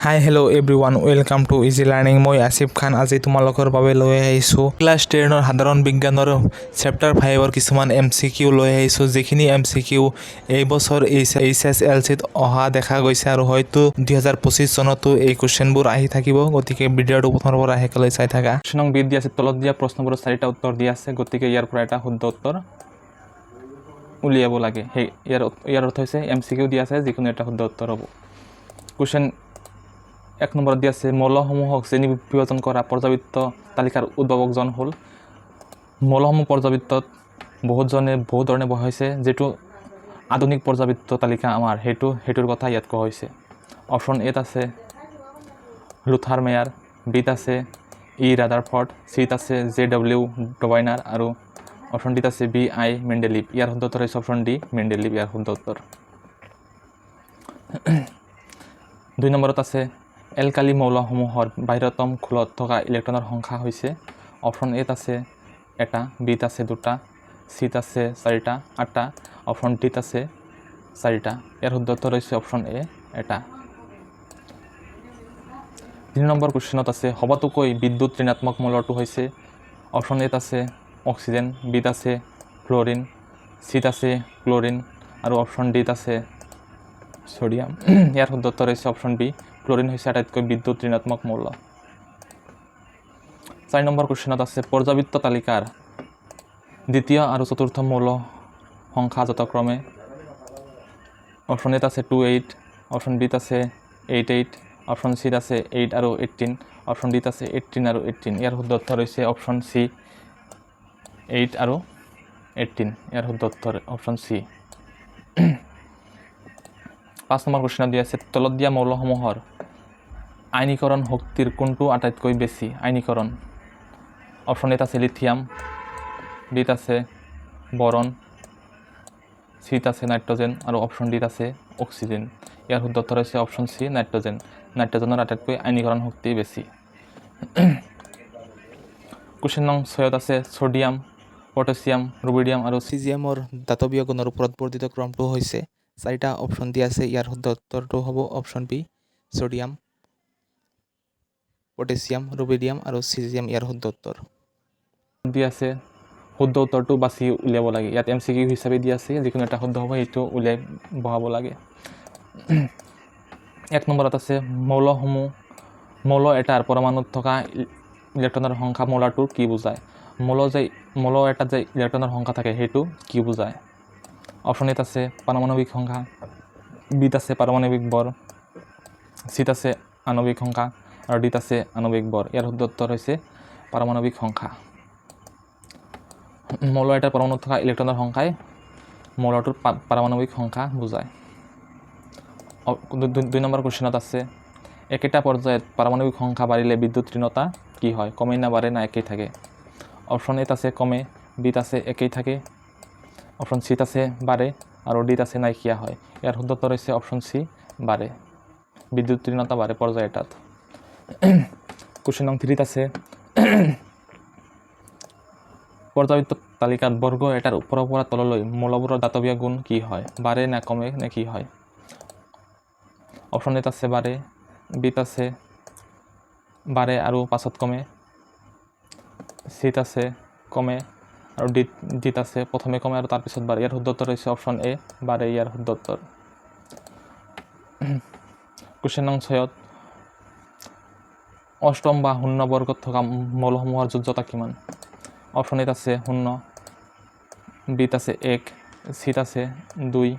Hi hello' everyone welcome to easy learning. মই আসিফ খান। আজি তোমালোকৰ বাবে লৈ আহিছোঁ ক্লাছ 10ৰ সাধাৰণ বিজ্ঞানৰ চেপ্টাৰ 5ৰ কিছুমান MCQ লৈ আহিছোঁ, যিখিনি MCQ এইবছৰ HSLCত অহা দেখা গৈছে আৰু হয়তো 2025 চনতো এই কুৱেশ্যনবোৰ আহি থাকিব। গতিকে ভিডিঅ'টো প্ৰথমৰ পৰা শেষলৈ চাই থাকা। কুৱেশ্যন বিধ দিয়া আছে, তলত দিয়া প্ৰশ্নবোৰৰ 4টা উত্তৰ দিয়া আছে, গতিকে ইয়াৰ পৰা এটা শুদ্ধ উত্তৰ উলিয়াব লাগে। সেই ইয়াৰ অৰ্থ হৈছে MCQ দিয়া আছে, যিকোনো এটা শুদ্ধ উত্তৰ হ'ব। কুৱেশ্যন 1 নম্বৰত দিয়া আছে, মৌলসমূহক শ্ৰেণী বিভাজন কৰা পৰ্যাবৃত্ত তালিকাৰ উদ্ভাৱকজন হ'ল। মৌলসমূহ পৰ্যাবৃত্তত বহুত ধৰণে বহাইছে, যিটো আধুনিক পৰ্যাবৃত্ত তালিকা আমাৰ সেইটোৰ কথা ইয়াত কোৱা হৈছে। অপশ্যন এত আছে লুথাৰ মেয়াৰ, বিত আছে ৰাদাৰফৰ্ড, চিত আছে JW ডবাইনাৰ আৰু অপশ্যন ডিত আছে BI মেণ্ডেলিভ। ইয়াৰ শুদ্ধ উত্তৰ হৈছে অপশ্যন ডি মেণ্ডেলিভ, ইয়াৰ শুদ্ধ উত্তৰ। 2 নম্বৰত আছে এলকালি মৌলসমূহৰ বাহিৰতম খোলত থকা ইলেক্ট্ৰনৰ সংখ্যা হৈছে। অপশ্যন এত আছে 1টা, বিত আছে 2টা, চিত আছে 4টা 8টা, অপশ্যন ডিত আছে 4টা। ইয়াৰ শুদ্ধ উত্তৰ হৈছে অপশ্যন এ 1টা। 3 নম্বৰ কুৱেশ্যনত আছে সবাতোকৈ বিদ্যুৎ ঋণাত্মক মৌলটো হৈছে। অপশ্যন এত আছে অক্সিজেন, বিত আছে ফ্ল'ৰিন, চিত আছে ক্ল'ৰিন আৰু অপশ্যন ডিত আছে ছ'ডিয়াম। ইয়াৰ শুদ্ধ উত্তৰ হৈছে অপশ্যন বি, ক্ল'ৰিন হৈছে আটাইতকৈ বিদ্যুৎ ঋণাত্মক মৌল। 4 নম্বৰ কুৱেশ্যনত আছে পৰ্যাবৃত্ত তালিকাৰ দ্বিতীয় আৰু চতুৰ্থ মৌল সংখ্যা যথাক্ৰমে। অপশ্যন এত আছে 28, অপশ্যন বিত আছে 88, অপশ্যন চিত আছে 8 আৰু 18, অপশ্যন ডিত আছে 18 আৰু 18। ইয়াৰ শুদ্ধ উত্তৰ হৈছে অপশ্যন চি 8 আৰু 18। ইয়াৰ শুদ্ধ উত্তৰ অপশ্যন চি। 5 নম্বৰ কুৱেশ্যনত দিয়া আছে তলত দিয়া মৌলসমূহৰ আয়নীকৰণ শক্তিৰ কোনটো আটাইতকৈ বেছি আয়নীকৰণ। অপশ্যন এত আছে লিথিয়াম, বিত আছে বৰণ, চিত আছে নাইট্ৰজেন আৰু অপশ্যন ডিত আছে অক্সিজেন। ইয়াৰ শুদ্ধ উত্তৰ হৈছে অপশ্যন চি নাইট্ৰজেন। নাইট্ৰজেনৰ আটাইতকৈ আয়নীকৰণ শক্তি বেছি। কুৱেশ্যন নং 6ত আছে ছ'ডিয়াম, পটাছিয়াম, ৰুবিডিয়াম আৰু চিজিয়ামৰ দাতৱীয় গুণৰ ওপৰত বৰ্ধিত ক্ৰমটো হৈছে। 4টা অপশ্যন দিয়া আছে, ইয়াৰ শুদ্ধ উত্তৰটো হ'ব option B sodium, potassium, rubidium আৰু চিজিয়াম। ইয়াৰ শুদ্ধ উত্তৰ দিয়া আছে, শুদ্ধ উত্তৰটো বাছি উলিয়াব লাগে। ইয়াত MCQ হিচাপে দিয়া আছে, যিকোনো এটা শুদ্ধ হ'ব সেইটো উলিয়াই বহাব লাগে। 1 নম্বৰত আছে মৌল এটাৰ পৰমাণুত থকা ইলেক্ট্ৰনৰ সংখ্যা মৌলটোৰ কি বুজায়। মৌল এটাত যে ইলেক্ট্ৰনৰ সংখ্যা থাকে সেইটো কি বুজায়। অপশ্যন এত আছে পাৰমাণৱিক সংখ্যা, বিত আছে পাৰমাণৱিক ভৰ, চিত আছে আণৱিক সংখ্যা আৰু ডিত আছে আণৱিক ভৰ। ইয়াৰ শুদ্ধ উত্তৰ হৈছে পাৰমাণৱিক সংখ্যা। মৌল এটাৰ পৰমাণুত থকা ইলেক্ট্ৰনৰ সংখ্যাই মৌলটোৰ পাৰমাণৱিক সংখ্যা বুজায়। 2 নম্বৰ কুৱেশ্যনত আছে একেটা পৰ্যায়ত পাৰমাণৱিক সংখ্যা বাঢ়িলে বিদ্যুৎ ঋণতা কি হয়, কমে না বাঢ়ে না একেই থাকে। অপশ্যন এত আছে কমে, বিত আছে একেই থাকে, অপশ্যন চিত আছে বাঢ়ে আৰু ডিত আছে নাইকিয়া হয়। ইয়াৰ শুদ্ধ উত্তৰ হৈছে অপশ্যন চি বাঢ়ে, বিদ্যুৎ ঋণতা বাঢ়ে পৰ্যায় এটাত। কুৱেশ্যন নং 3ত আছে পৰ্যাবৃত্ত তালিকাত বৰ্গ এটাৰ ওপৰৰ পৰা তললৈ মৌলবোৰৰ দাতৱীয় গুণ কি হয়, বাঢ়ে না কমে নে কি হয়। অপশ্যন এত আছে বাঢ়ে, বিত আছে বাঢ়ে আৰু পাছত কমে, চিত আছে কমে আৰু ডিত আছে প্ৰথমে কমে আৰু তাৰপিছত বাঢ়ে। ইয়াৰ শুদ্ধ উত্তৰ হৈছে অপশ্যন এ বাঢ়ে, ইয়াৰ শুদ্ধ উত্তৰ। কুৱেশ্যন নং 6ত অষ্টম বা শূন্য বৰ্গত থকা মৌলসমূহৰ যোজ্যতা কিমান। অপশ্যন এত আছে 0, বিত আছে 1, চিত আছে 2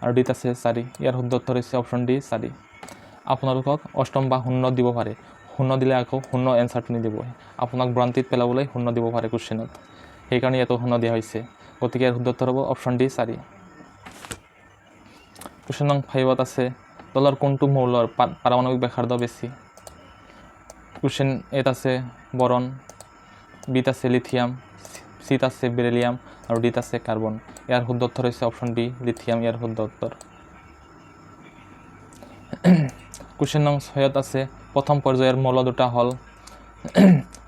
আৰু ডিত আছে 4। ইয়াৰ শুদ্ধ উত্তৰ হৈছে অপশ্যন ডি 4। আপোনালোকক অষ্টম বা 0 দিব পাৰে, 0 দিলে আকৌ 0 এনচাৰটো নিদিব, আপোনাক ভ্ৰান্তিত পেলাবলৈ 0 দিব পাৰে কুৱেশ্যনত, সেইকাৰণে ইয়াতো 0 দিয়া হৈছে। গতিকে ইয়াৰ শুদ্ধ উত্তৰ হ'ব অপশ্যন ডি 4। কুৱেশ্যন নং 5ত আছে তলৰ কোনটো মৌলৰ পাৰমাণৱিক ব্যাসাৰ্ধ বেছি। কুৱেশ্যন এত আছে বৰণ, বিত আছে লিথিয়াম, চিত আছে বেৰিলিয়াম আৰু ডিত আছে কাৰ্বন। ইয়াৰ শুদ্ধ উত্তৰ হৈছে অপশ্যন বি লিথিয়াম, ইয়াৰ শুদ্ধ উত্তৰ। কুৱেশ্যন নং 6ত আছে প্ৰথম পৰ্যায়ৰ মৌল দুটা হ'ল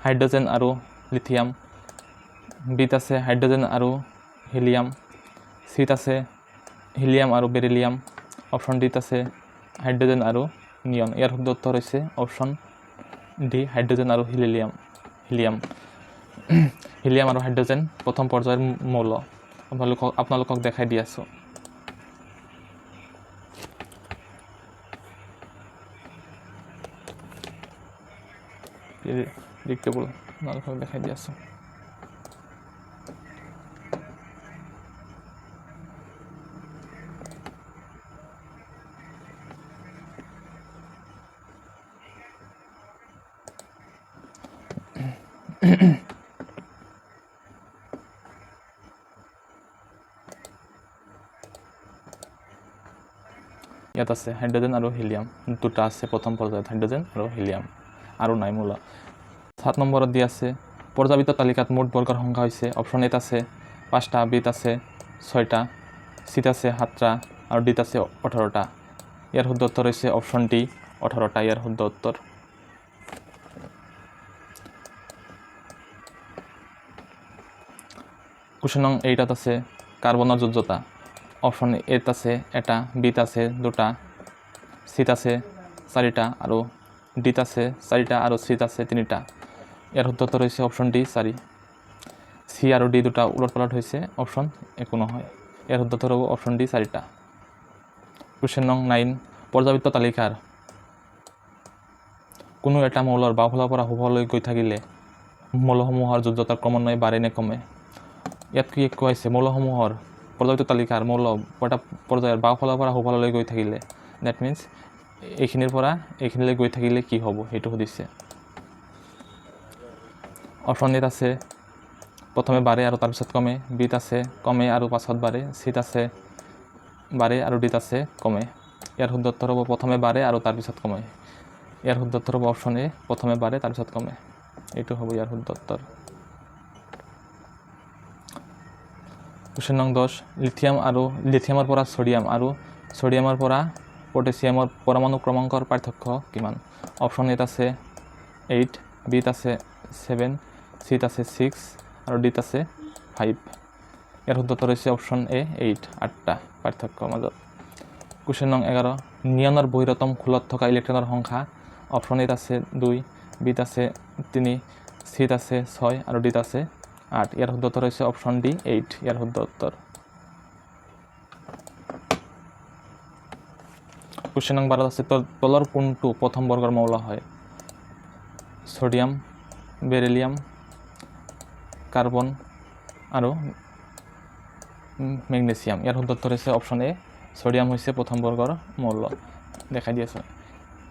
হাইড্ৰজেন আৰু লিথিয়াম, বিত আছে হাইড্ৰজেন আৰু হিলিয়াম, চিত আছে হিলিয়াম আৰু বেৰিলিয়াম, অপশ্যন ডিত আছে হাইড্ৰজেন আৰু নিয়ন। ইয়াৰ শুদ্ধ উত্তৰ হৈছে অপশ্যন ডি হাইড্ৰজেন আৰু হিলিয়াম হিলিয়াম আৰু হাইড্ৰজেন প্ৰথম পৰ্যায়ৰ মৌল। আপোনালোকক দেখাই দি আছোঁ। টেবুল আপোনালোকক দেখাই দি আছোঁ। ইয়াত আছে হাইড্ৰজেন আৰু হিলিয়াম, দুটা আছে প্ৰথম পৰ্যায়ত, হাইড্ৰজেন আৰু হিলিয়াম, আৰু নাই মৌল। 7 নম্বৰত দি আছে পৰ্যাবৃত্ত তালিকাত মুঠ বৰ্গৰ সংখ্যা হৈছে অপশ্যন এত আছে 5টা, বিত আছে 6টা, চিত আছে 7টা আৰু ডিত আছে 18টা। ইয়াৰ শুদ্ধ উত্তৰ হৈছে অপশ্যন ডি 18টা। ইয়াৰ শুদ্ধ উত্তৰ। কুৱেশ্যন নং 8ত আছে কাৰ্বনৰ যোজ্যতা। অপশ্যন এত আছে 1টা, বিত আছে 2টা, চিত আছে 4টা আৰু ডিত আছে 4টা আৰু চিত আছে 3টা। ইয়াৰ শুদ্ধ উত্তৰ হৈছে অপশ্যন ডি 4। চি আৰু ডি দুটা উলট পালট হৈছে, অপশ্যন একো নহয়। ইয়াৰ শুদ্ধ উত্তৰ হ'ব অপশ্যন ডি 4টা। কুৱেশ্যন নং 9 পৰ্যাবৃত্ত তালিকাৰ কোনো এটা মৌলৰ বাওঁফালৰ পৰা সোঁফাললৈ গৈ থাকিলে মৌলসমূহৰ যোজ্যতা ক্ৰমান্বয়ে বাঢ়ে নে কমে। ইয়াত কি কোৱা হৈছে, মৌলসমূহৰ পৰ্যাবৃত্ত তালিকাৰ মৌল পৰ্যায়ৰ বাওঁফালৰ পৰা সোঁফাললৈ গৈ থাকিলে, ডেট মিনছ এইখিনিৰ পৰা এইখিনিলৈ গৈ থাকিলে কি হ'ব সেইটো সুধিছে। অপশ্যন এত আছে প্ৰথমে বাঢ়ে আৰু তাৰপিছত কমে, বিত আছে কমে আৰু পাছত বাঢ়ে, চিত আছে বাঢ়ে আৰু ডিত আছে কমে। ইয়াৰ শুদ্ধ উত্তৰ হ'ব প্ৰথমে বাঢ়ে আৰু তাৰপিছত কমে। ইয়াৰ শুদ্ধ উত্তৰ হ'ব অপশ্যন এ, প্ৰথমে বাঢ়ে তাৰপিছত কমে। এইটো হ'ব ইয়াৰ শুদ্ধ উত্তৰ। কুৱেশ্যন নং 10 লিথিয়ামৰ পৰা ছডিয়াম আৰু ছডিয়ামৰ পৰা পটেছিয়ামৰ পৰমাণু ক্ৰমাংকৰ পাৰ্থক্য কিমান। অপশ্যন এত আছে 8, বিত আছে 7, চিত আছে 6 আৰু ডিত আছে 5। ইয়াৰ শুদ্ধ উত্তৰ হৈছে অপশ্যন এ 8, 8টা পাৰ্থক্যৰ মাজত। কুৱেশ্যন নং 11 নিয়নৰ বহিৰতম খোলত থকা ইলেক্ট্ৰনৰ সংখ্যা। অপশ্যন এত আছে 2, বিত আছে 3, চিত আছে 6 আৰু ডিত আছে 8। ইয়াৰ শুদ্ধ উত্তৰ হৈছে অপশ্যন ডি 8। ইয়াৰ শুদ্ধ উত্তৰ। কুৱেশ্যন নং 12 আছে তলৰ কোনটো প্ৰথম বৰ্গৰ মৌল হয়। ছডিয়াম, বেৰিলিয়াম, কাৰ্বন আৰু মেগনেছিয়াম। ইয়াৰ শুদ্ধ উত্তৰ হৈছে অপশ্যন এ, ছডিয়াম হৈছে প্ৰথম বৰ্গৰ মৌল। দেখাই দি আছোঁ,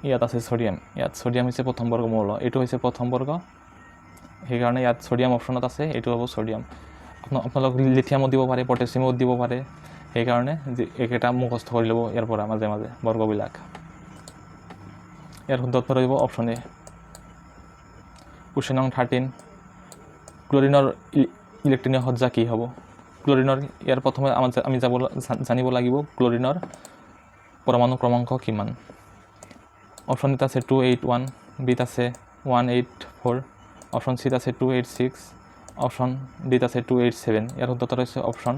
ইয়াত আছে ছডিয়াম, ইয়াত ছডিয়াম হৈছে প্ৰথম বৰ্গ মৌল, এইটো হৈছে প্ৰথম বৰ্গ, সেইকাৰণে ইয়াত ছডিয়াম অপশ্যনত আছে, এইটো হ'ব ছডিয়াম। আপোনালোক লিথিয়ামত দিব পাৰে, পটেছিয়ামত দিব পাৰে, সেইকাৰণে এইকেইটা মুখস্থ কৰি ল'ব ইয়াৰ পৰা মাজে মাজে বৰ্গবিলাক। ইয়াৰ শুদ্ধ উত্তৰ হ'ব অপশ্যন এ। কুৱেশ্যন নং 13 ক্লৰিনৰ ইলেক্ট্ৰনীয় সজ্জা কি হ'ব। ক্লৰিনৰ ইয়াৰ প্ৰথমে আমি জানিব লাগিব ক্লৰিনৰ পৰমাণু ক্ৰমাংক কিমান। অপশ্যন এত আছে 281, বিত আছে 184, অপশ্যন চিত আছে 286, অপশ্যন ডিত আছে 287। ইয়াৰ শুদ্ধ উত্তৰ হৈছে অপশ্যন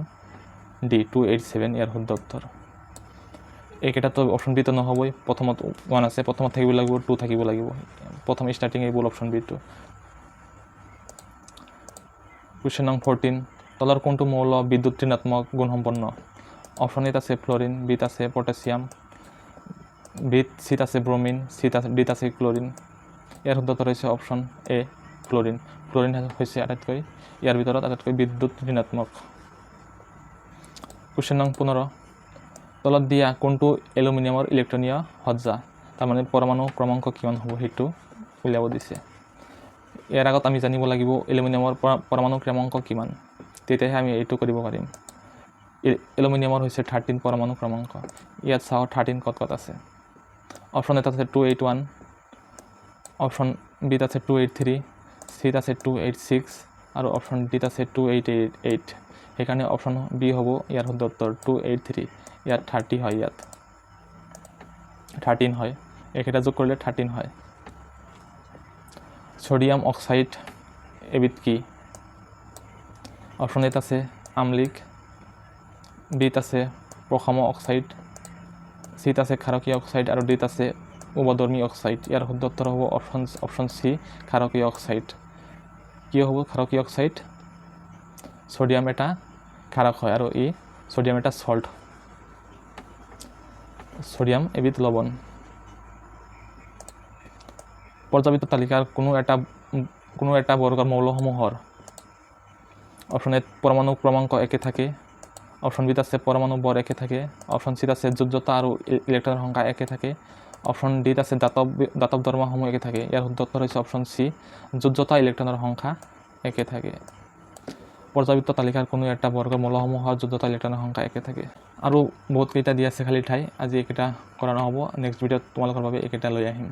ডি 287। ইয়াৰ শুদ্ধ উত্তৰ। এইকেইটাতো অপশ্যন বিটো নহ'বই, প্ৰথমত 1 আছে, প্ৰথমত থাকিব লাগিব 2 থাকিব লাগিব, প্ৰথম ষ্টাৰ্টিং এইবোৰ অপশ্যন বিটো। কুৱেশ্যন নং 14 তলৰ কোনটো মৌল বিদ্যুৎ ঋণাত্মক গুণসম্পন্ন। অপশ্যন এত আছে ফ্ল'ৰিন, বিত আছে পটেছিয়াম, চিত আছে ব্ৰমিন, ডিত আছে ক্লৰিন। ইয়াৰ শুদ্ধ উত্তৰ হৈছে অপশ্যন এ ক্লৰিন। ক্লৰিন হৈছে ইয়াৰ ভিতৰত আটাইতকৈ বিদ্যুৎ ঋণাত্মক। কুৱেশ্যন নং 15 তলত দিয়া কোনটো এলুমিনিয়ামৰ ইলেক্ট্ৰনীয় সজ্জা, তাৰমানে পৰমাণু ক্ৰমাংক কিমান হ'ব সেইটো উলিয়াব দিছে। ইয়াৰ আগত আমি জানিব লাগিব এলুমিনিয়ামৰ পৰমাণু ক্ৰমাংক কিমান, তেতিয়াহে আমি এইটো কৰিব পাৰিম। এলুমিনিয়ামৰ হৈছে 13 পৰমাণু ক্ৰমাংক। ইয়াত চাওঁ 13 ক'ত আছে। অপশ্যন এত আছে 281, অপশ্যন বিত আছে 283, চিত আছে 286 আৰু অপশ্যন ডিত আছে 288। সেইকাৰণে অপশ্যন বি হ'ব ইয়াৰ শুদ্ধ উত্তৰ 283। ইয়াত 30 হয়, ইয়াত 13 হয়, এইকেইটা যোগ কৰিলে 13 হয়। ছডিয়াম অক্সাইড এবিধ কি। অপশ্যন এত আছে আমলিক, বিত আছে প্ৰশম অক্সাইড, চিত আছে ক্ষাৰকীয় অক্সাইড আৰু ডিত আছে উভধৰ্মী অক্সাইড। ইয়াৰ শুদ্ধ উত্তৰ হ'ব অপশ্যন চি ক্ষাৰকীয় অক্সাইড। কি হ'ব ক্ষাৰকীয় অক্সাইড? ছডিয়াম এটা ক্ষাৰক হয় আৰু ছডিয়াম এটা সল্ট। ছডিয়াম এবিধ লৱণ। পৰ্যাবৃত্ত তালিকাৰ কোনো এটা বৰ্গৰ মৌলসমূহৰ অপশ্যন এ পৰমাণু ক্ৰমাংক একে থাকে, অপশ্যন বিত আছে পৰমাণু বৰ একে থাকে, অপশ্যন চিত আছে যোজ্যতা আৰু ইলেক্ট্ৰনৰ সংখ্যা একে থাকে, অপশ্যন ডিত আছে দাতৱ ধৰ্মসমূহ একে থাকে। ইয়াৰ শুদ্ধ উত্তৰ হৈছে অপশ্যন চি যোজ্যতা ইলেক্ট্ৰনৰ সংখ্যা একে থাকে। পৰ্যাবৃত্ত তালিকাৰ কোনো এটা বৰ্গৰ মৌলসমূহৰ যোজ্যতা ইলেক্ট্ৰনৰ সংখ্যা একে থাকে। আৰু বহুতকেইটা দি আছে খালী ঠাই, আজি এইকেইটা কৰা নহ'ব, নেক্সট ভিডিঅ'ত তোমালোকৰ বাবে এইকেইটা লৈ আহিম।